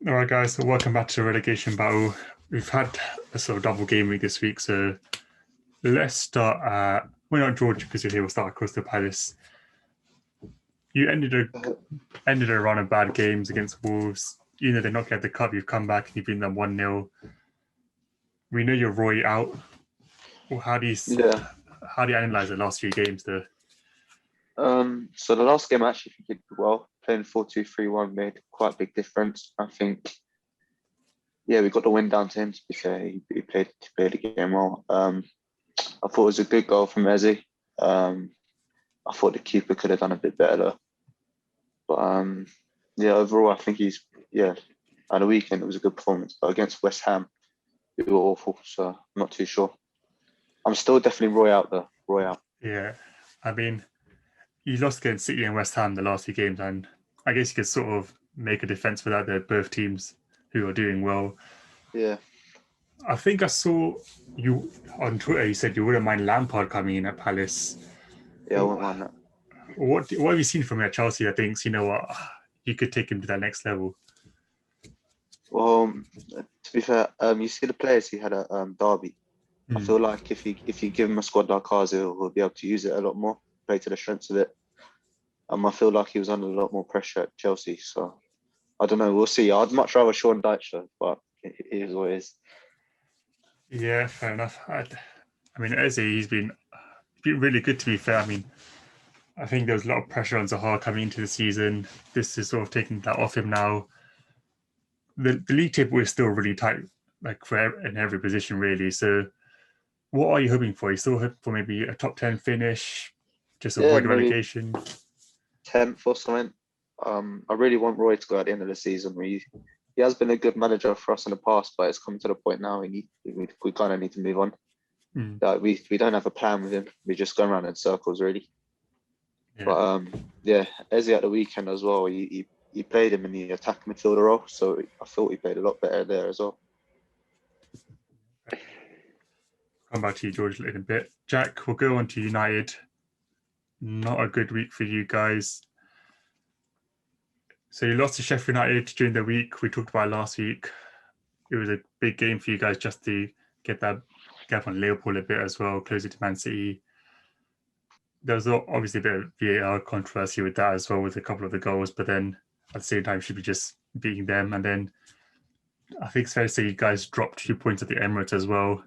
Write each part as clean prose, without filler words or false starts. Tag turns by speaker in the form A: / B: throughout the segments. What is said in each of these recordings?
A: All right, guys. So welcome back to the relegation battle. We've had a sort of double game week this week, so let's start. We're not George because you're here. We'll start at Crystal Palace. You ended a run of bad games against Wolves. You know they're not getting the cup. You've come back and you've beaten them 1-0. We know you're Roy out. Well,
B: Yeah.
A: how do you analyze the last few games? Though.
B: So the last game I actually think he did well. Playing 4-2-3-1 made quite a big difference. I think, yeah, we got the win down to him. To be fair, he played the game well. I thought it was a good goal from Eze. I thought the keeper could have done a bit better though. But yeah, overall, I think yeah. On the weekend, it was a good performance. But against West Ham, we were awful. So I'm not too sure. I'm still definitely Roy out though. Roy out.
A: Yeah, I mean, you lost against City and West Ham the last few games, and I guess you could sort of make a defense for that. They're both teams who are doing well.
B: Yeah.
A: I think I saw you on Twitter. You said you wouldn't mind Lampard coming in at Palace.
B: Yeah, I wouldn't mind that.
A: What have you seen from him at Chelsea that thinks you know what you could take him to that next level?
B: Well, to be fair, you see the players he had at Derby. I
A: Mm.
B: feel like if you give him a squad like ours, he'll be able to use it a lot more, play to the strengths of it. I feel like he was under a lot more pressure at Chelsea. So I don't know. We'll see. I'd much rather Sean Dyche though, but it is what it is.
A: Yeah, fair enough. I mean, Eze, he's been really good to be fair. I mean, I think there was a lot of pressure on Zaha coming into the season. This is sort of taking that off him now. The league table is still really tight, like in every position really. So, what are you hoping for? You still hope for maybe a top 10 finish, just
B: Yeah,
A: avoid
B: maybe
A: relegation?
B: 10th or something. I really want Roy to go at the end of the season. He has been a good manager for us in the past, but it's come to the point now we kind of need to move on.
A: Mm.
B: We don't have a plan with him. We're just going around in circles really.
A: Yeah.
B: But yeah, Eze at the weekend as well. He played him in the attack midfielder role, so I thought he played a lot better there as well.
A: Come back to you, George, in a bit. Jack, we'll go on to United. Not a good week for you guys. So you lost to Sheffield United during the week. We talked about last week. It was a big game for you guys just to get that gap on Liverpool a bit as well, closer to Man City. There was obviously a bit of VAR controversy with that as well, with a couple of the goals, but then at the same time, should be just beating them. And then I think it's fair to say you guys dropped 2 points at the Emirates as well,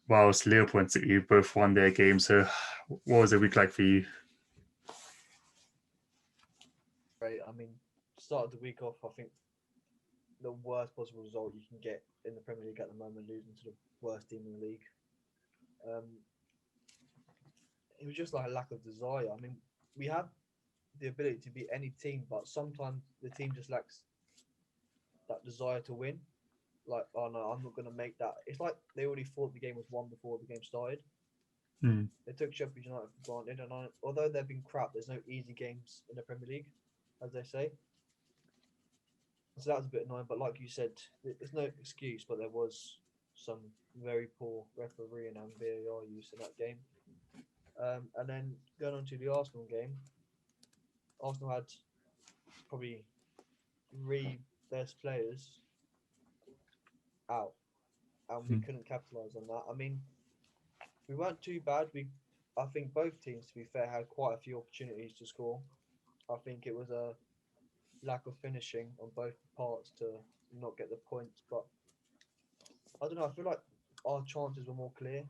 A: whilst Liverpool and City both won their game. So, what was the week like for you?
C: Right. I mean, started the week off, I think the worst possible result you can get in the Premier League at the moment, losing to the worst team in the league. Um, it was just like a lack of desire. I mean, we have the ability to beat any team, but sometimes the team just lacks that desire to win. Like, oh no, I'm not going to make that. It's like they already thought the game was won before the game started.
A: Hmm.
C: They took Sheffield United for granted, and although they've been crap, there's no easy games in the Premier League, as they say. So that was a bit annoying, but like you said, there's no excuse, but there was some very poor refereeing and VAR use in that game. And then going on to the Arsenal game, Arsenal had probably three best players out, and we
A: Hmm.
C: couldn't capitalise on that. I mean, we weren't too bad. I think both teams, to be fair, had quite a few opportunities to score. I think it was a lack of finishing on both parts to not get the points, but I don't know. I feel like our chances were more clear.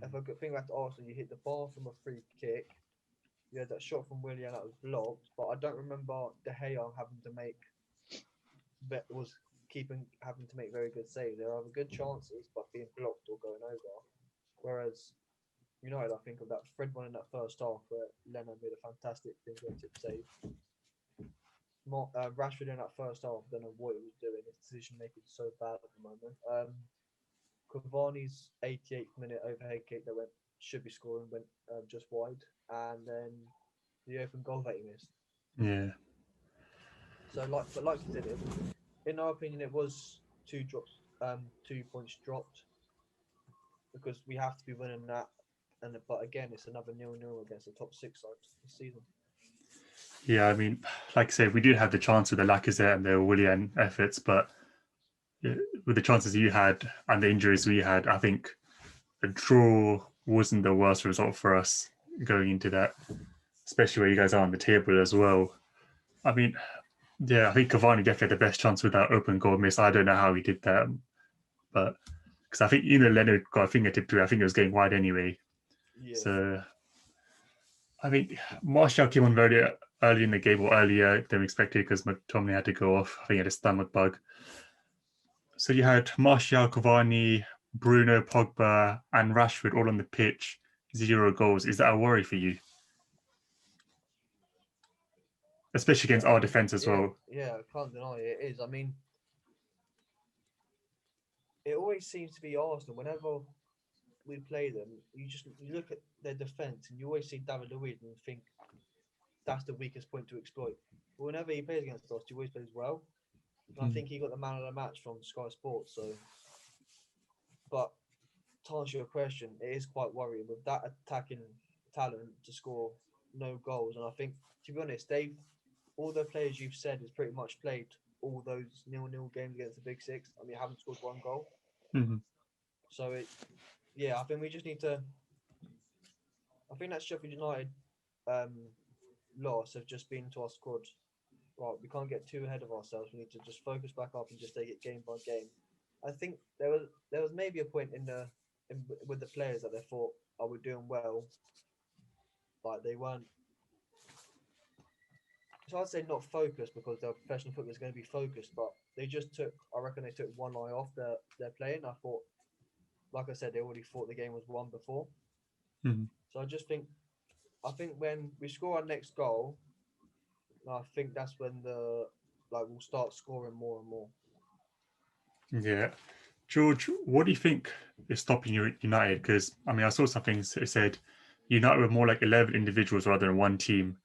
C: If I could think back to Arsenal, you hit the bar from a free kick. You had that shot from Willian that was blocked, but I don't remember De Gea having to make was keeping having to make very good saves. There are good chances, but being blocked or going over. Whereas United, I think of that Fred one in that first half where Leno made a fantastic fingertip save. Rashford in that first half, don't know what he was doing. His decision making is so bad at the moment. Cavani's 88th minute overhead kick that should be scoring went just wide, and then the open goal that he missed.
A: Yeah.
C: So like you said, in our opinion, it was 2 points dropped because we have to be winning that. But again, it's another 0-0 against the top six side this season.
A: Yeah, I mean, like I said, we did have the chance with the Lacazette and the Willian efforts, but yeah, with the chances you had and the injuries we had, I think a draw wasn't the worst result for us going into that, especially where you guys are on the table as well. I mean, yeah, I think Cavani definitely had the best chance with that open goal miss. I don't know how he did that, but because I think Leonard got a fingertip to it, I think it was getting wide anyway.
C: Yeah.
A: So I think Martial came on very early in the game, or earlier than expected, because McTominay had to go off. I think he had a stomach bug. So you had Martial, Cavani, Bruno, Pogba, and Rashford all on the pitch, 0 goals. Is that a worry for you? Especially against our defence as well.
C: Yeah, I can't deny it is. I mean, it always seems to be Arsenal. Whenever we play them, you look at their defence and you always see David Luiz and think that's the weakest point to exploit. But whenever he plays against us, he always plays well. And I think he got the man of the match from Sky Sports. So, but to answer your question, it is quite worrying with that attacking talent to score no goals. And I think, to be honest, all the players you've said has pretty much played all those 0-0 games against the Big Six. I mean, haven't scored one goal.
A: Mm-hmm.
C: So I think we just need to. I think that Sheffield United loss have just been to our squad. Right, we can't get too ahead of ourselves. We need to just focus back up and just take it game by game. I think there was maybe a point with the players that they thought, "Oh, we're doing well," like they weren't. So I'd say not focused because they're professional football is going to be focused, but they just took. I reckon they took one eye off their playing. I thought, like I said, they already thought the game was won before.
A: Mm-hmm.
C: So I think when we score our next goal, I think that's when we'll start scoring more and more.
A: Yeah. George, what do you think is stopping you United? Because, I mean, I saw something that said United were more like 11 individuals rather than one team.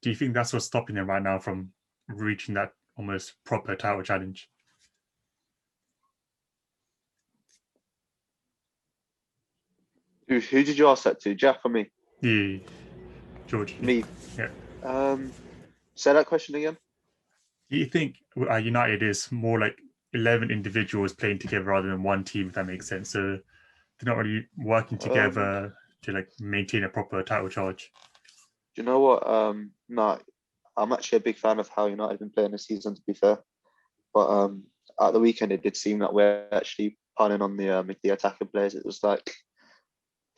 A: Do you think that's what's stopping them right now from reaching that almost proper title challenge?
B: Who did you ask that to, Jack or me?
A: Yeah, George.
B: Me.
A: Yeah.
B: Say that question again.
A: Do you think United is more like 11 individuals playing together rather than one team, if that makes sense? So they're not really working together to like maintain a proper title charge.
B: Do you know what? No, I'm actually a big fan of how United have been playing this season, to be fair. But at the weekend, it did seem that we're actually punning on the attacking players. It was like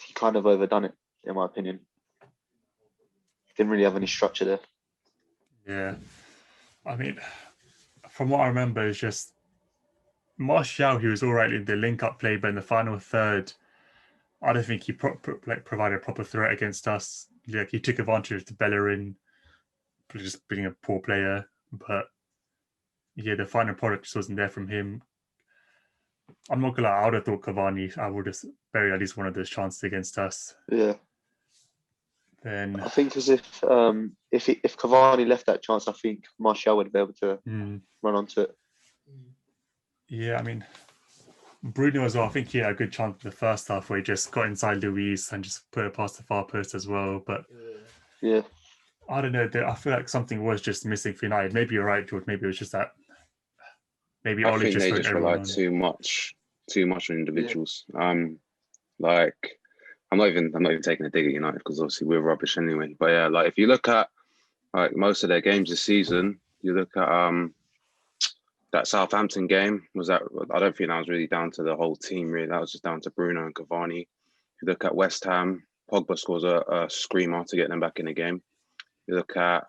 B: he kind of overdone it, in my opinion. Didn't really have any structure there.
A: Yeah. I mean, from what I remember, it's just Martial, he was all right in the link-up play, but in the final third, I don't think he provided a proper threat against us. Like he took advantage of the Bellerin, just being a poor player. But yeah, the final product just wasn't there from him. I'm not gonna lie, I would have thought Cavani, I would have buried at least one of those chances against us.
B: Yeah.
A: Then
B: I think as if Cavani left that chance, I think Martial would be able to run onto it.
A: Yeah, I mean, Bruno as well. I think he had a good chance in the first half where he just got inside Luis and just put it past the far post as well. But
B: yeah,
A: I don't know. I feel like something was just missing for United. Maybe you're right, George. Maybe it was just that. Maybe
D: I
A: Oli
D: think
A: just
D: they
A: throwing
D: just
A: everyone
D: rely
A: on.
D: too much on individuals. Like I'm not even taking a dig at United because obviously we're rubbish anyway. But yeah, like if you look at like most of their games this season, you look at that Southampton game, I don't think that was really down to the whole team, really. That was just down to Bruno and Cavani. If you look at West Ham, Pogba scores a screamer to get them back in the game. You look at, I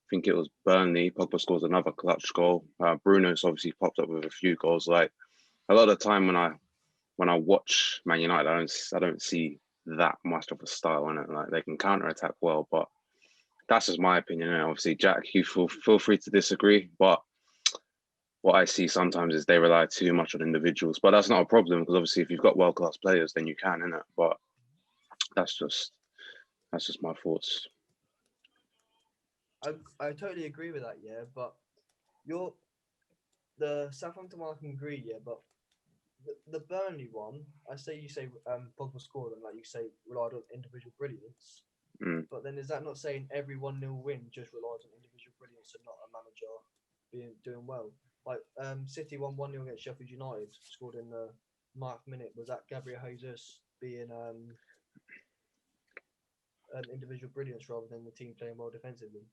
D: think it was Burnley, Pogba scores another clutch goal. Bruno's obviously popped up with a few goals. Like a lot of the time when I watch Man United, I don't see that much of a style in it. Like they can counter attack well, but that's just my opinion. And obviously, Jack, you feel free to disagree, but what I see sometimes is they rely too much on individuals. But that's not a problem because obviously if you've got world-class players, then you can, innit? But that's just my thoughts.
C: I totally agree with that, yeah. But the Southampton one I can agree, yeah. But the Burnley one, you say Pogba scored and like you say relied on individual brilliance. But then is that not saying every 1-0 win just relies on individual brilliance and not a manager doing well. Like City won 1-0 against Sheffield United, scored in the 9th minute. Was that Gabriel Jesus being an individual brilliance rather than the team playing well defensively?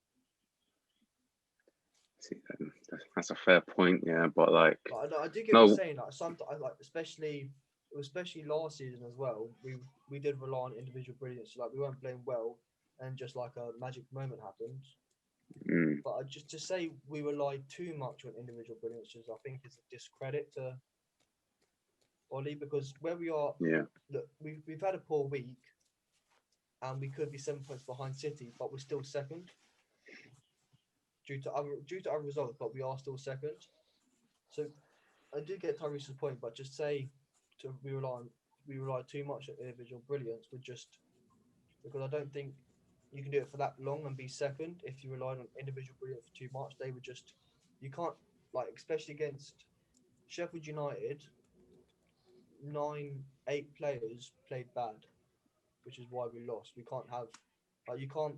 D: See, that's a fair point, yeah. But like,
C: I do get
D: no,
C: what you're saying. Like sometimes, like especially last season as well, we did rely on individual brilliance. Like we weren't playing well, and just like a magic moment happened. But just to say we relied too much on individual brilliance, I think is a discredit to Ollie, because where we are,
D: yeah,
C: look, we've had a poor week, and we could be 7 points behind City, but we're still second due to other results, but we are still second. So I do get Tyrese's point, but just say we rely too much on individual brilliance. Because I don't think you can do it for that long and be second if you rely on individual brilliance for too much. You can't, like, especially against Sheffield United, 8 players played bad, which is why we lost. We can't have, you can't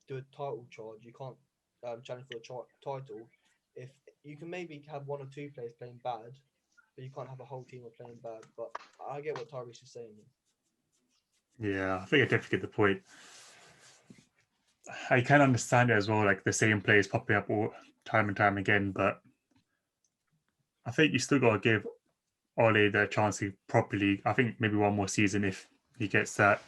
C: do a title charge. You can't challenge for a title. If you can maybe have 1 or 2 players playing bad, but you can't have a whole team playing bad. But I get what Tyrese is saying.
A: Yeah, I think I definitely get the point. I can understand it as well, like the same players popping up all time and time again, but I think you still got to give Ole the chance to properly, I think maybe one more season if he gets that,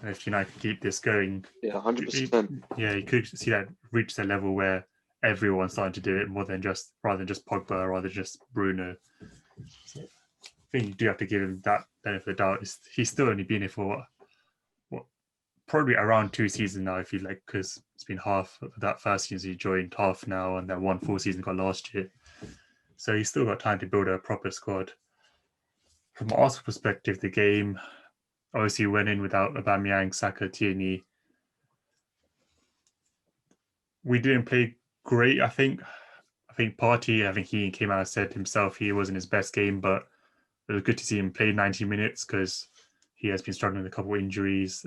A: and if United keep this going.
B: Yeah, 100%.
A: Yeah, you could see that reach the level where everyone's starting to do it rather than just Pogba, rather than just Bruno. So I think you do have to give him that benefit of the doubt. He's still only been here for what probably around 2 seasons now, if you like, because it's been half of that first season he joined, half now, and then 1 full season got last year. So he's still got time to build a proper squad. From Arsenal perspective, the game obviously went in without Aubameyang, Saka, Tierney. We didn't play great, I think. I think he came out and said himself he wasn't his best game, but it was good to see him play 90 minutes because he has been struggling with a couple of injuries.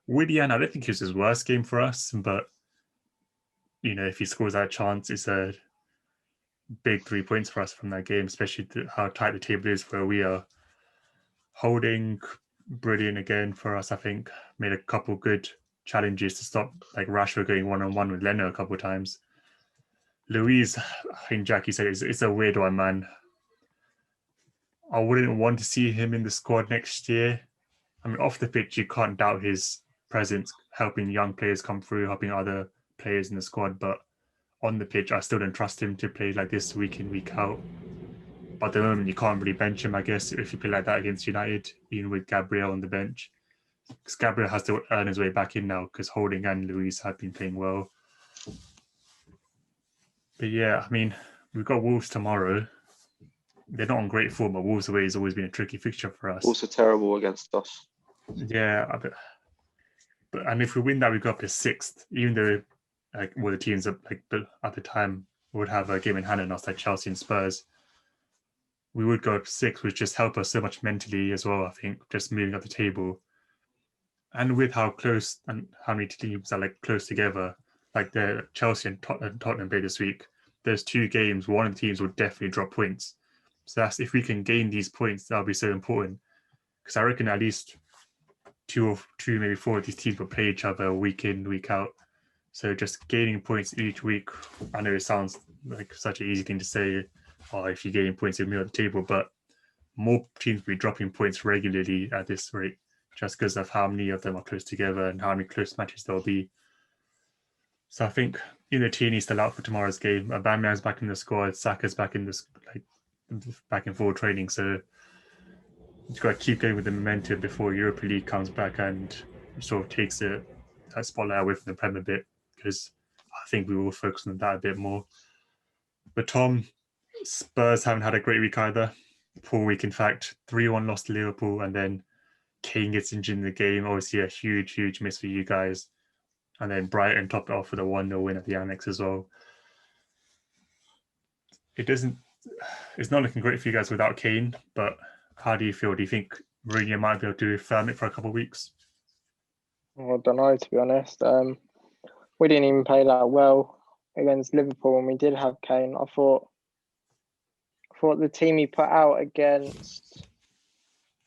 A: Willian, I don't think it was his worst game for us, but if he scores that chance, it's a big 3 points for us from that game, especially how tight the table is where we are. Holding, brilliant again for us, I think. Made a couple good challenges to stop like Rashford going one-on-one with Leno a couple of times. Luiz, I think Jackie said it's a weird one, man. I wouldn't want to see him in the squad next year. I mean, off the pitch, you can't doubt his presence, helping young players come through, helping other players in the squad. But on the pitch, I still don't trust him to play like this week in, week out. But at the moment, you can't really bench him, I guess, if you play like that against United, even with Gabriel on the bench. Because Gabriel has to earn his way back in now because Holding and Luiz have been playing well. But yeah, I mean, we've got Wolves tomorrow. They're not on great form, but Wolves away has always been a tricky fixture for us.
B: Also terrible against us.
A: Yeah, but and if we win that, we go up to 6th, even though the teams at the time would have a game in hand on us, like Chelsea and Spurs. We would go up to 6th, which just help us so much mentally as well, I think, just moving up the table. And with how close and how many teams are like close together, like the Chelsea and Tottenham play this week, there's 2 games, one of the teams will definitely drop points. So that's, if we can gain these points, that'll be so important. Because I reckon at least 2 maybe 4 of these teams will play each other week in, week out. So just gaining points each week, I know it sounds like such an easy thing to say, if you're gaining points, you'll be on the table, but more teams will be dropping points regularly at this rate, just because of how many of them are close together and how many close matches there'll be. So I think Tierney's still out for tomorrow's game. Aubameyang's back in the squad. Saka's back in back in full training. So you've got to keep going with the momentum before Europa League comes back and sort of takes that spotlight away from the Prem a bit, because I think we will focus on that a bit more. But Tom, Spurs haven't had a great week either. Poor week, in fact. 3-1 loss to Liverpool, and then Kane gets injured in the game. Obviously a huge miss for you guys. And then Brighton topped it off with a 1-0 win at the Annex as well. It's not looking great for you guys without Kane, but how do you feel? Do you think Mourinho might be able to firm it for a couple of weeks?
E: I don't know, to be honest. we didn't even play that well against Liverpool when we did have Kane. I thought the team he put out against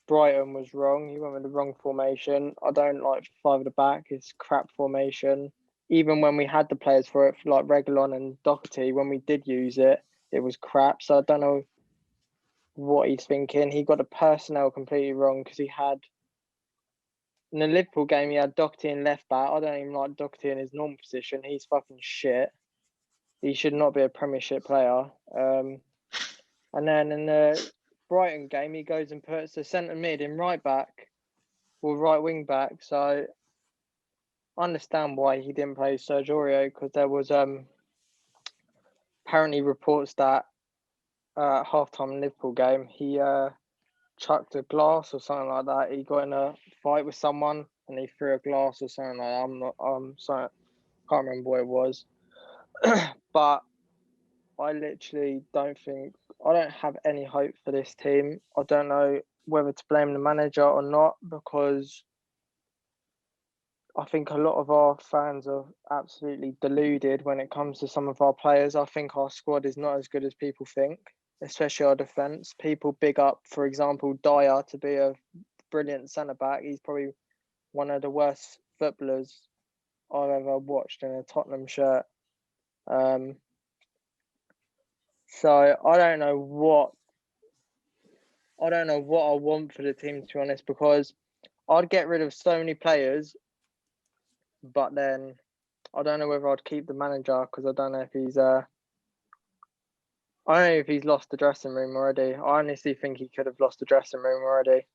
E: Brighton was wrong. He went with the wrong formation. I don't like 5 at the back. It's crap formation. Even when we had the players for it, like Reguilon and Doherty, when we did use it, it was crap. So I don't know what he's thinking. He got the personnel completely wrong because he had, in the Liverpool game, he had Doherty in left back. I don't even like Doherty in his normal position. He's fucking shit. He should not be a Premiership player. And then in the Brighton game, he goes and puts the centre mid in right back or right wing back. So I understand why he didn't play Sergio Aurier, because there was apparently reports that half-time in the Liverpool game, he chucked a glass or something like that. He got in a fight with someone and he threw a glass or something like that. Sorry, can't remember what it was. But I literally I don't have any hope for this team. I don't know whether to blame the manager or not, because I think a lot of our fans are absolutely deluded when it comes to some of our players. I think our squad is not as good as people think, especially our defence. People big up, for example, Dyer to be a brilliant centre-back. He's probably one of the worst footballers I've ever watched in a Tottenham shirt. So I don't know what I want for the team, to be honest, because I'd get rid of so many players, but then I don't know whether I'd keep the manager, because I don't know if he's lost the dressing room already. I honestly think he could have lost the dressing room already.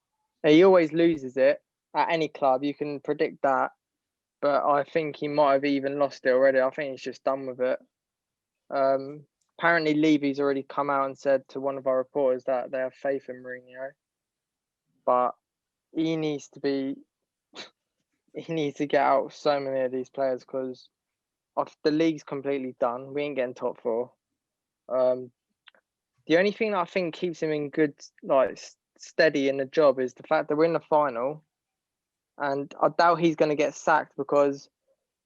E: He always loses it at any club. You can predict that, but I think he might have even lost it already. I think he's just done with it. Apparently, Levy's already come out and said to one of our reporters that they have faith in Mourinho, but he needs to get out so many of these players, because the league's completely done. We ain't getting top 4. The only thing that I think keeps him in good, like steady in the job, is the fact that we're in the final, and I doubt he's going to get sacked, because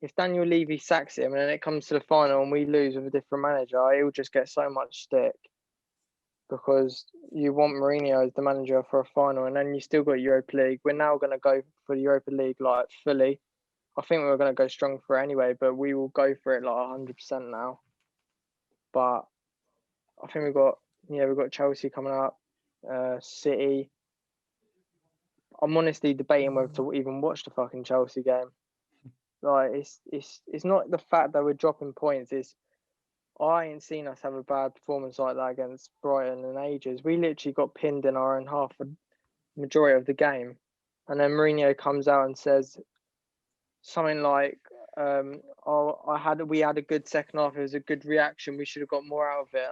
E: if Daniel Levy sacks him and then it comes to the final and we lose with a different manager, he'll just get so much stick, because you want Mourinho as the manager for a final, and then you still got Europa League. We're now going to go for the Europa League like fully. I think we were going to go strong for it anyway, but we will go for it like 100% now. But I think we've got Chelsea coming up, City. I'm honestly debating whether to even watch the fucking Chelsea game. Like it's not the fact that we're dropping points. I ain't seen us have a bad performance like that against Brighton in ages. We literally got pinned in our own half for the majority of the game, and then Mourinho comes out and says something like, we had a good second half. It was a good reaction. We should have got more out of it."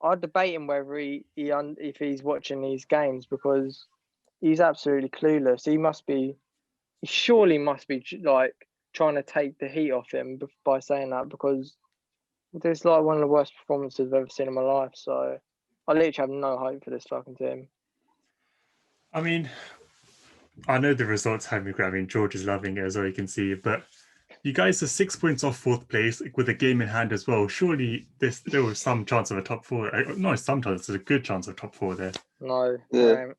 E: I'm debating whether if he's watching these games, because he's absolutely clueless. He surely must be like trying to take the heat off him by saying that, because it's like one of the worst performances I've ever seen in my life. So I literally have no hope for this fucking team.
A: I mean, I know the results have me grabbing. George is loving it, as well, you can see. But you guys are 6 points off 4th place with a game in hand as well. Surely there was some chance of a top 4. No, sometimes there's a good chance of top 4 there.
E: No,
B: Yeah.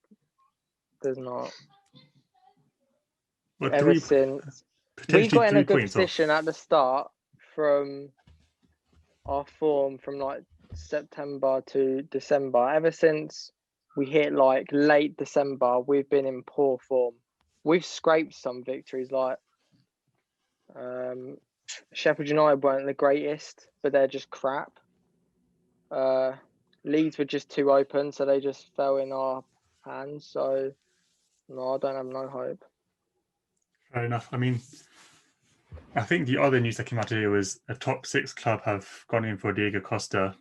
E: there's not.
A: But
E: Ever since we got in a good position at the start from our form from like September to December, ever since we hit like late December, we've been in poor form. We've scraped some victories, like Sheffield United weren't the greatest, but they're just crap. Leeds were just too open, so they just fell in our hands. So no, I don't have no hope.
A: Fair enough. I mean, I think the other news that came out today was a top 6 club have gone in for Diego Costa.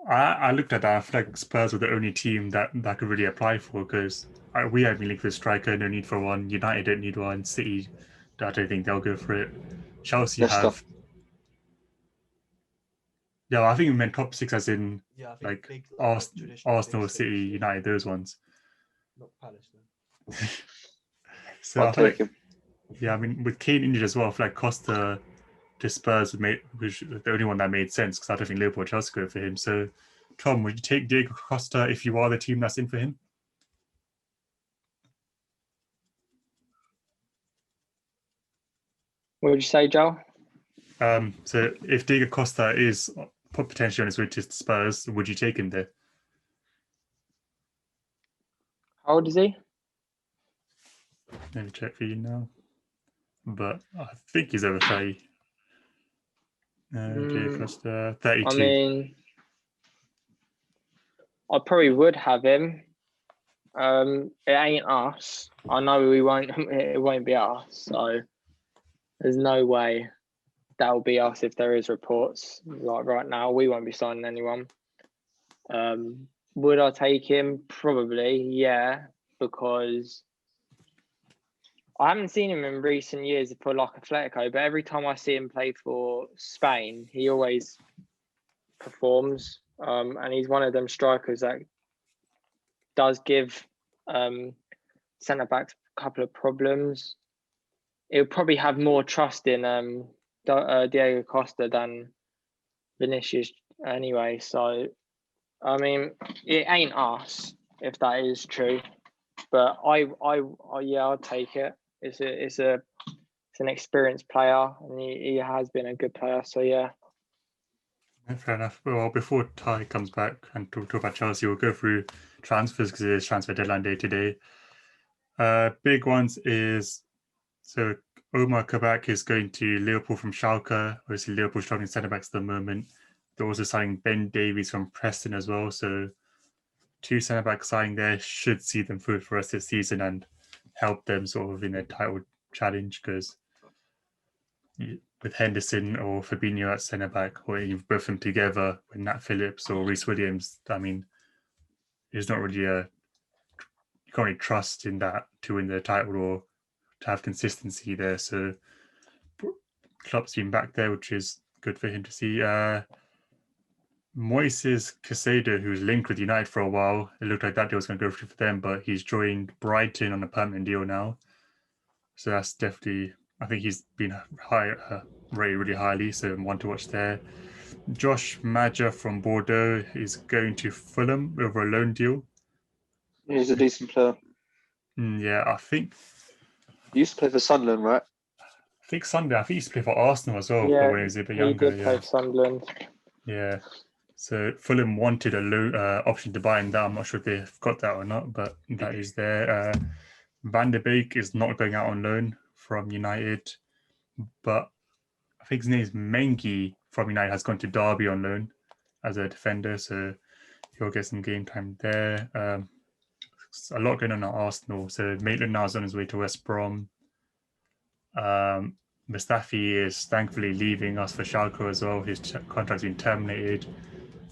A: I looked at that. I feel like Spurs were the only team that could really apply for, because we had been linked with a striker, no need for one. United don't need one. City, I don't think they'll go for it. Chelsea have. Yeah, I think we meant top 6 as in like big, Arsenal, City, United, those ones.
C: Not Palace.
A: So
B: I'll take him.
A: Yeah, I mean, with Kane injured as well, I feel like Costa to Spurs was the only one that made sense because I don't think Liverpool or Chelsea go for him. So, Tom, would you take Diego Costa if you are the team that's in for him?
E: What would you say, Joel?
A: So if Diego Costa is potentially on his way to Spurs, would you take him there?
E: How old is he?
A: Let me check for you now. But I think he's over 30. Diego Costa, 32.
E: I mean, I probably would have him. It ain't us. I know we won't. It won't be us. So there's no way that will be us if there is reports. Like right now, we won't be signing anyone. Would I take him? Probably, yeah, because I haven't seen him in recent years for like Atletico, but every time I see him play for Spain, he always performs. And he's one of them strikers that does give centre backs a couple of problems. He'll probably have more trust in Diego Costa than Vinicius anyway. So, I mean, it ain't us if that is true, but yeah, I'll take it. It's an experienced player, and he has been a good player. So yeah.
A: Fair enough. Well, before Ty comes back and talk about Chelsea, we'll go through transfers because it is transfer deadline day today. Big ones is so Omar Kabak is going to Liverpool from Schalke. Obviously, Liverpool struggling centre backs at the moment. They're also signing Ben Davies from Preston as well. So 2 centre backs signing there should see them through for the rest of the season and help them sort of in a title challenge because with Henderson or Fabinho at centre back, or you've both them together with Nat Phillips or Reece Williams, I mean, there's not really you can't really trust in that to win the title or to have consistency there. So Klopp's been back there, which is good for him to see. Moises Caicedo, who was linked with United for a while, it looked like that deal was going to go through for them, but he's joined Brighton on a permanent deal now. So that's definitely, I think he's been rated really highly, so one to watch there. Josh Maja from Bordeaux is going to Fulham over a loan deal.
B: He's a decent player.
A: Yeah, I think
B: He used to play for Sunderland, right?
A: Sunday. I think he used to play for Arsenal as well,
E: Yeah,
A: but when he was a bit younger.
E: He did play for Sunderland.
A: Yeah. So Fulham wanted a loan option to buy him. That I'm not sure if they've got that or not, but that is there. Van der Beek is not going out on loan from United, but I think his name is Mengi from United has gone to Derby on loan as a defender, so he'll get some game time there. A lot going on at Arsenal. So Maitland-Niles on his way to West Brom. Mustafi is thankfully leaving us for Schalke as well. His contract's been terminated.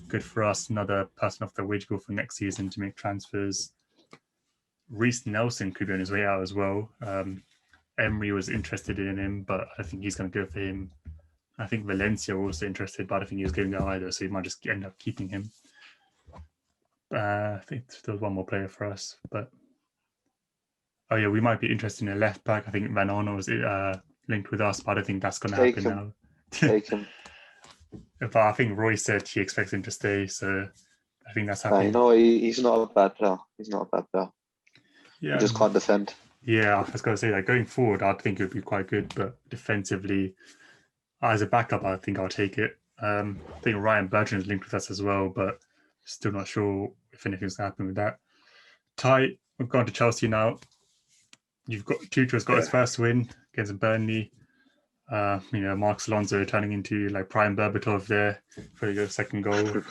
A: Good for us. Another person off the wage bill for next season to make transfers. Reece Nelson could be on his way out as well. Emery was interested in him, but I think he's going to go for him. I think Valencia were also interested, but I don't think he was going to go either, so he might just end up keeping him. I think there's one more player for us, but we might be interested in a left back. I think Van Arno was linked with us, but I don't think that's going to happen now.
B: Take him.
A: But I think Roy said he expects him to stay, so I think that's happening.
B: No, he's not a bad player. He's not a bad player.
A: Yeah,
B: he just can't defend.
A: Yeah, I was going to say that going forward, I think it would be quite good, but defensively, as a backup, I think I'll take it. I think Ryan Bertrand is linked with us as well, but still not sure if anything's going to happen with that. Ty, we've gone to Chelsea now. You've got Tuchel's got his first win against Burnley. Marcos Alonso turning into like prime Berbatov there for your second goal.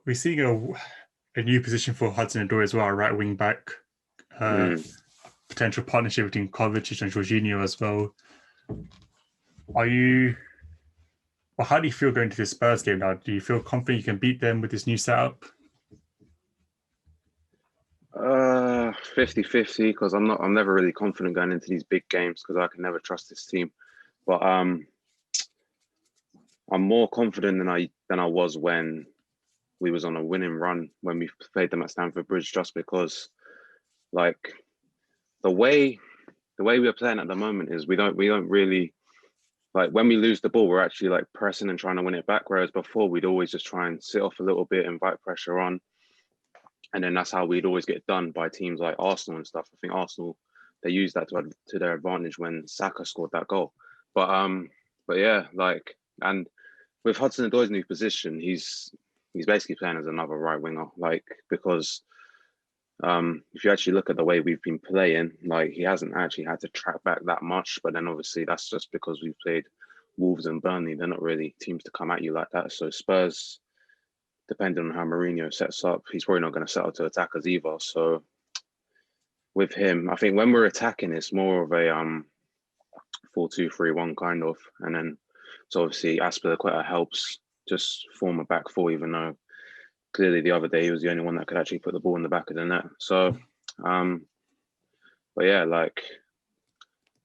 A: We're seeing a new position for Hudson-Odoi as well, a right wing back. Potential partnership between Kovacic and Jorginho as well. How do you feel going to this Spurs game now? Do you feel confident you can beat them with this new setup?
D: 50-50 because I'm never really confident going into these big games because I can never trust this team. But I'm more confident than I was when we was on a winning run when we played them at Stamford Bridge, just because like the way we're playing at the moment is we don't really like when we lose the ball, we're actually like pressing and trying to win it back. Whereas before, we'd always just try and sit off a little bit, invite pressure on, and then that's how we'd always get done by teams like Arsenal and stuff. I think Arsenal, they used that to their advantage when Saka scored that goal. But yeah, like, and with Hudson-Odoi's new position, he's basically playing as another right winger, like, because if you actually look at the way we've been playing, like, he hasn't actually had to track back that much. But then obviously that's just because we've played Wolves and Burnley. They're not really teams to come at you like that. So Spurs, depending on how Mourinho sets up, he's probably not going to set up to attack us either. So with him, I think when we're attacking, it's more of a 4-2-3-1 kind of. And then, so obviously Aspilicueta helps just form a back four, even though clearly the other day he was the only one that could actually put the ball in the back of the net. So, but yeah, like,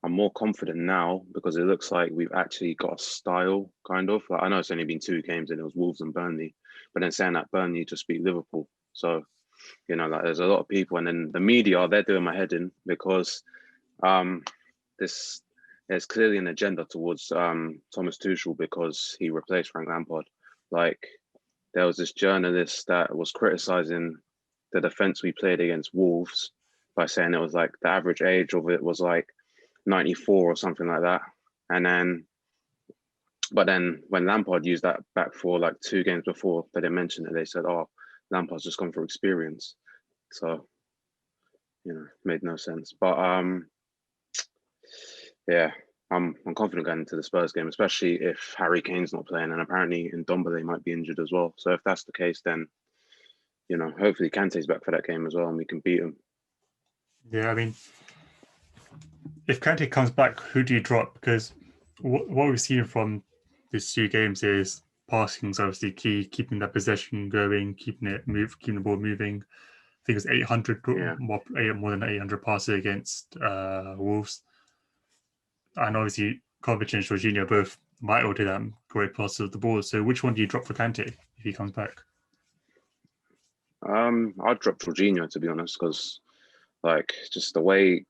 D: I'm more confident now because it looks like we've actually got a style, kind of. Like, I know it's only been 2 games and it was Wolves and Burnley, but then saying that Burnley just beat Liverpool. So, you know, like, there's a lot of people, and then the media, they're doing my head in because there's clearly an agenda towards Thomas Tuchel because he replaced Frank Lampard. Like, there was this journalist that was criticizing the defense we played against Wolves by saying it was like the average age of it was like 94 or something like that. And then, but then when Lampard used that back for like 2 games before they didn't mention it, they said, oh, Lampard's just gone for experience. So, you know, made no sense. But yeah, I'm confident going into the Spurs game, especially if Harry Kane's not playing, and apparently Ndombele might be injured as well. So if that's the case, then, you know, hopefully Kante's back for that game as well, and we can beat him.
A: Yeah, I mean, if Kante comes back, who do you drop? Because what we've seen from these 2 games is passing is obviously key, keeping that possession going, keeping the ball moving. I think it's 800,
D: Yeah.
A: more than 800 passes against Wolves. And obviously, Kovacic and Jorginho both might order them great passes of the ball. So which one do you drop for Kante if he comes back?
D: I'd drop Jorginho, to be honest, because like just the way,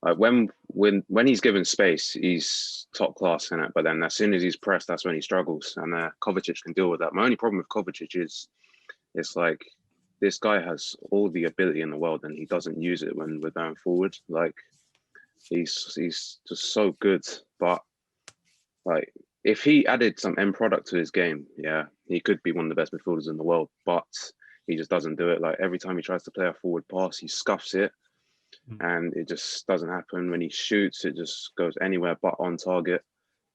D: like when he's given space, he's top class in it. But then as soon as he's pressed, that's when he struggles. And Kovacic can deal with that. My only problem with Kovacic is it's like this guy has all the ability in the world and he doesn't use it when we're going forward. Like he's just so good. But like if he added some end product to his game, yeah, he could be one of the best midfielders in the world. But he just doesn't do it. Like every time he tries to play a forward pass, he scuffs it. And it just doesn't happen. When he shoots, it just goes anywhere but on target.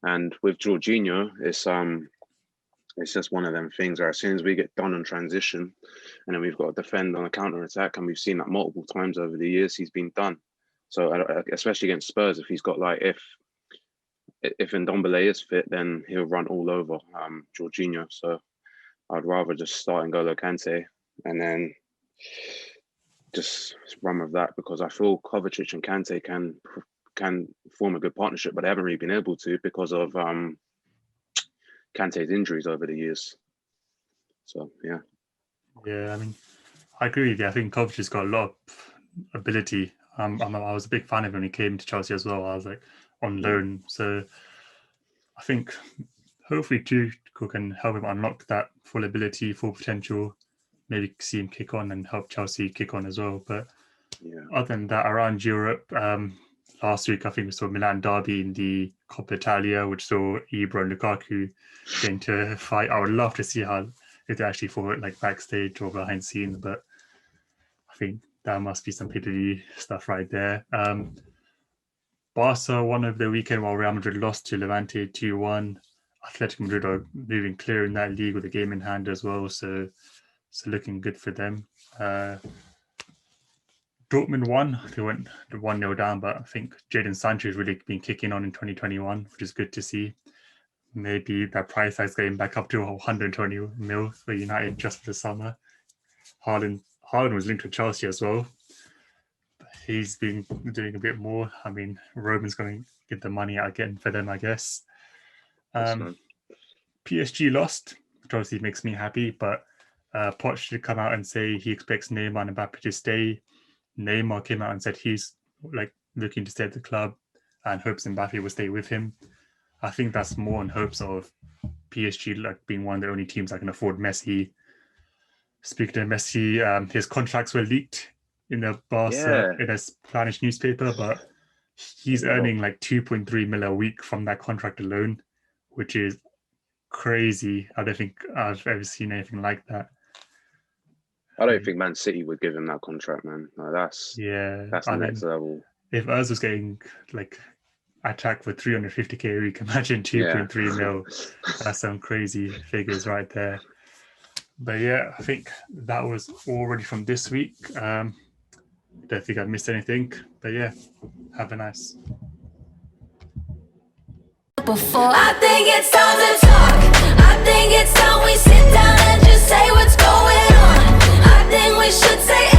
D: And with Jorginho, it's just one of them things where as soon as we get done on transition, and then we've got to defend on a counter attack, and we've seen that multiple times over the years, he's been done. So especially against Spurs, if he's got like if Ndombele is fit, then he'll run all over Jorginho. So I'd rather just start N'Golo Kante and then just run with that, because I feel Kovacic and Kante can form a good partnership, but they haven't really been able to because of Kante's injuries over the years. So yeah.
A: Yeah, I mean, I agree with you. I think Kovacic's got a lot of ability. I was a big fan of him when he came to Chelsea as well. I was like on loan, so I think hopefully Tuchel can help him unlock that full ability, full potential. Maybe see him kick on and help Chelsea kick on as well. But
D: Yeah.
A: other than that, around Europe, last week I think we saw Milan derby in the Coppa Italia, which saw Ibra and Lukaku getting to fight. I would love to see how if they actually fought like backstage or behind the scenes, but I think that must be some pay-per-view stuff right there. Barca won over the weekend while Real Madrid lost to Levante 2-1. Atletico Madrid are moving clear in that league with a game in hand as well, so looking good for them. Dortmund won. They went 1-0 down, but I think Jadon Sancho has really been kicking on in 2021, which is good to see. Maybe that price tag's getting back up to 120 mil for United just for the summer. Haaland was linked with Chelsea as well. He's been doing a bit more. I mean, Roman's going to get the money out again for them, I guess. PSG lost, which obviously makes me happy, but Poch should come out and say he expects Neymar and Mbappe to stay. Neymar came out and said he's like looking to stay at the club and hopes Mbappe will stay with him. I think that's more in hopes of PSG like being one of the only teams that can afford Messi. Speaking of Messi, his contracts were leaked in the Barca in a Spanish newspaper, but he's earning like 2.3 mil a week from that contract alone, which is crazy. I don't think I've ever seen anything like that.
D: I don't think Man City would give him that contract, man. No, that's the next level.
A: If us was getting like attacked for 350k a week, imagine 2.3 mil. That's some crazy figures right there. But yeah, I think that was already from this week. Don't think I missed anything. But yeah, have a nice.
F: I think it's time to talk. I think it's time we sit down and just say what's going on. I think we should say